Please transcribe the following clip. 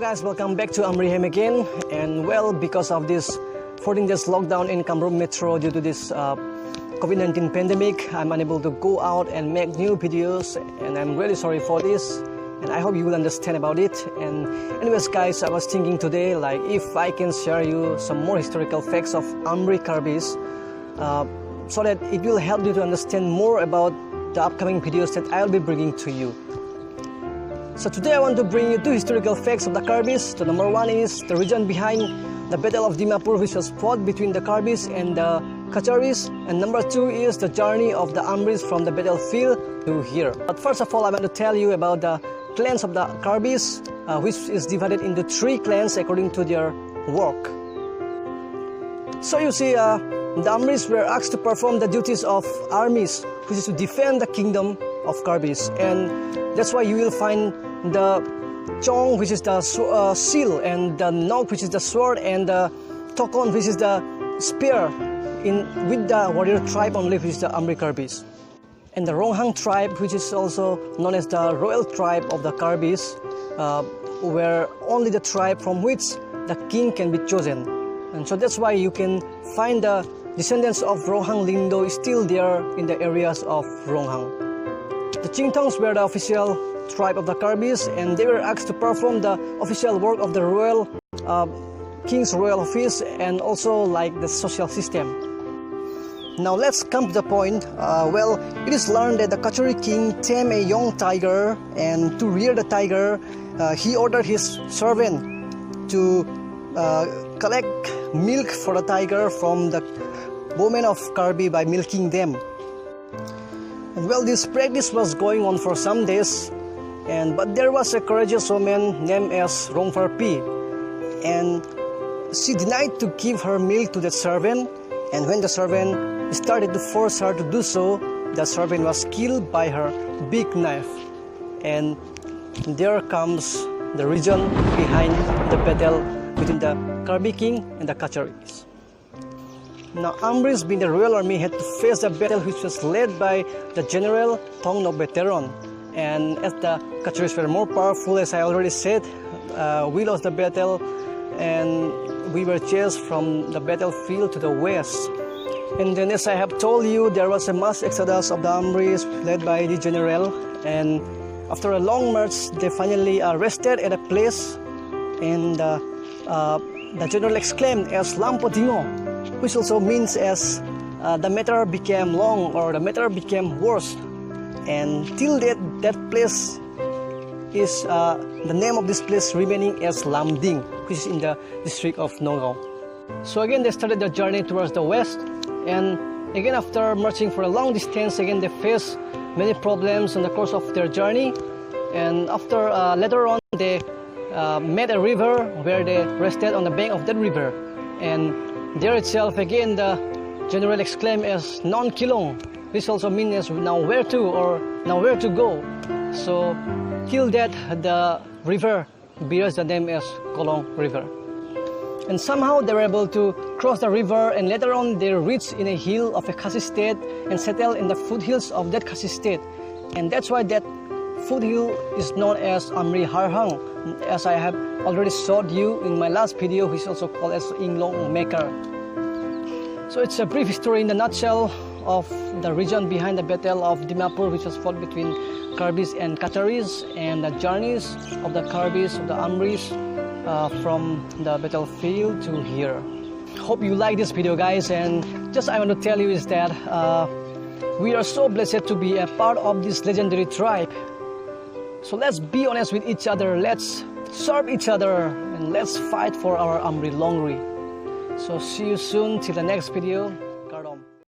guys, welcome back to Amrihem again. And well, because of this 14 days lockdown in Cam Ranh Metro due to this COVID-19 pandemic, I'm unable to go out and make new videos, and I'm really sorry for this, and I hope you will understand about it. And anyways guys, I was thinking today, like, if I can share you some more historical facts of Amri Karbis, so that it will help you to understand more about the upcoming videos that I'll be bringing to you. So today I want to bring you two historical facts of the Karbis. The number one is the region behind the Battle of Dimapur, which was fought between the Karbis and the Kacharis, and number two is the journey of the Amris from the battlefield to here. But first of all, I want to tell you about the clans of the Karbis, which is divided into three clans according to their work. So you see, the Amris were asked to perform the duties of armies, which is to defend the kingdom of Karbis, and that's why you will find the Chong, which is the seal, and the Nok, which is the sword, and the Tokon, which is the spear, with the warrior tribe only, which is the Amri Karbis. And the Ronghang tribe, which is also known as the royal tribe of the Karbis, were only the tribe from which the king can be chosen. And so that's why you can find the descendants of Ronghang Lindo still there in the areas of Ronghang. The Chingtongs were the official tribe of the Karbis, and they were asked to perform the official work of the royal king's royal office, and also like the social system. Now let's come to the point. Well, it is learned that the Kachari king tamed a young tiger, and to rear the tiger, he ordered his servant to collect milk for the tiger from the women of Karbi by milking them. And well, this practice was going on for some days, but there was a courageous woman named as Rongfarpi, and she denied to give her milk to the servant, and when the servant started to force her to do so, the servant was killed by her big knife. And there comes the region behind the battle between the Karbi king and the Kacharis. Now Amris, being the royal army, had to face the battle, which was led by the general Thong Nok Veteran. And as the Kacharis were more powerful, as I already said, we lost the battle, and we were chased from the battlefield to the west. And then, as I have told you, there was a mass exodus of the Amris led by the general, and after a long march, they finally rested at a place, and the general exclaimed as Lampo Dingo, which also means as the matter became long, or the matter became worse. And till that place is the name of this place remaining as Lamding, which is in the district of Nogao. So again, they started their journey towards the west, and again, after marching for a long distance, again they faced many problems in the course of their journey. And after later on, they met a river where they rested on the bank of that river, and there itself again the general exclaimed as Non Kilong, which also means as now where to, or now where to go. So till that, the river bears the name as Kolong River. And somehow they were able to cross the river, and later on they reached in a hill of a Khasi state and settled in the foothills of that Khasi state. And that's why that foothill is known as Amri Harhang, as I have already showed you in my last video, which is also called as Inglong Maker. So it's a brief history in a nutshell of the region behind the Battle of Dimapur, which was fought between Karbis and Kacharis, and the journeys of the Karbis, of the Amris, from the battlefield to here. Hope you like this video, guys, and just I want to tell you is that we are so blessed to be a part of this legendary tribe. So let's be honest with each other, let's serve each other, and let's fight for our Amri Longri. So see you soon till the next video.